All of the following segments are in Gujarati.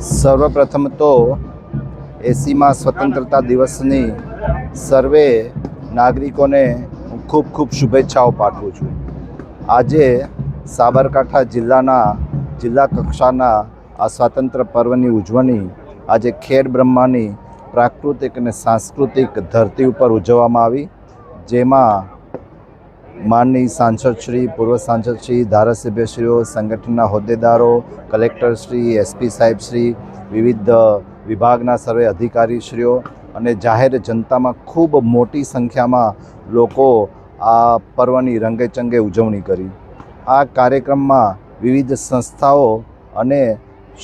સર્વપ્રથમ તો 80મા સ્વતંત્રતા દિવસની સર્વે નાગરિકોને હું ખૂબ ખૂબ શુભેચ્છાઓ પાઠવું છું. આજે સાબરકાંઠા જિલ્લા કક્ષાના આ સ્વાતંત્ર્ય પર્વની ઉજવણી આજે ખેડ બ્રહ્માની પ્રાકૃતિક અને સાંસ્કૃતિક ધરતી ઉપર ઉજવવામાં આવી, જેમાં માનનીય સાંસદશ્રી, પૂર્વ સાંસદશ્રી, ધારાસભ્યશ્રીઓ, સંગઠનના હોદ્દેદારો, કલેક્ટરશ્રી, એસપી સાહેબશ્રી, વિવિધ વિભાગના સર્વે અધિકારીશ્રીઓ અને જાહેર જનતામાં ખૂબ મોટી સંખ્યામાં લોકો આ પર્વની રંગેચંગે ઉજવણી કરી. આ કાર્યક્રમમાં વિવિધ સંસ્થાઓ અને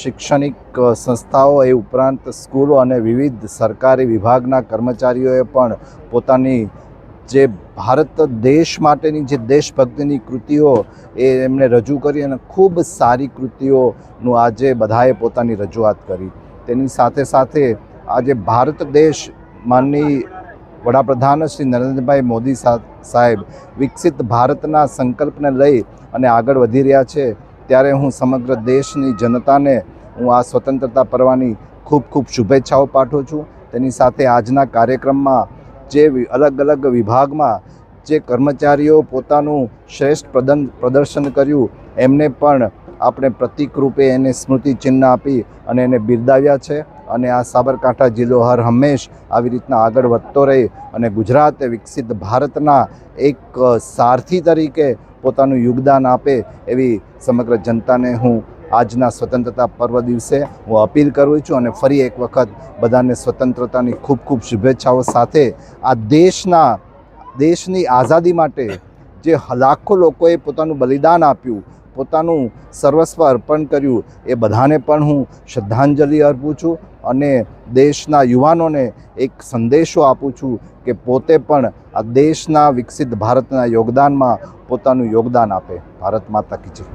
શૈક્ષણિક સંસ્થાઓ એ ઉપરાંત સ્કૂલો અને વિવિધ સરકારી વિભાગના કર્મચારીઓએ પણ પોતાની જે ભારત દેશ માટેની જે દેશભક્તિની કૃતિઓ એ એમણે રજૂ કરી અને ખૂબ સારી કૃતિઓનું આજે બધાએ પોતાની રજૂઆત કરી. તેની સાથે સાથે આજે ભારત દેશ માનનીય વડાપ્રધાન શ્રી નરેન્દ્રભાઈ મોદી સાહેબ વિકસિત ભારતના સંકલ્પને લઈ અને આગળ વધી રહ્યા છે, ત્યારે હું સમગ્ર દેશની જનતાને હું આ સ્વતંત્રતા પર્વની ખૂબ ખૂબ શુભેચ્છાઓ પાઠવું છું. તેની સાથે આજના કાર્યક્રમમાં જે અલગ અલગ વિભાગમાં જે કર્મચારીઓ પોતાનું શ્રેષ્ઠ પ્રદર્શન કર્યું એમને પણ આપણે પ્રતીક રૂપે એને સ્મૃતિ ચિહ્ન આપી અને એને બિરદાવ્યા છે. અને આ સાબરકાંઠા જિલ્લો હર હંમેશ આવી રીતના આગળ વધતો રહે અને ગુજરાતે વિકસિત ભારતના એક સારથી તરીકે પોતાનું યોગદાન આપે એવી સમગ્ર જનતાને હું આજના સ્વતંત્રતા પર્વ દિવસે હું અપીલ કરું છું. અને ફરી એક વખત બધાને સ્વતંત્રતાની ખૂબ ખૂબ શુભેચ્છાઓ સાથે આ દેશની આઝાદી માટે જે લાખો લોકોએ પોતાનું બલિદાન આપ્યું, પોતાનું સર્વસ્વ અર્પણ કર્યું, એ બધાને પણ હું શ્રદ્ધાંજલિ અર્પું છું અને દેશના યુવાનોને એક સંદેશો આપું છું કે પોતે પણ આ દેશના વિકસિત ભારતના યોગદાનમાં પોતાનું યોગદાન આપે. ભારત માતા કી જય.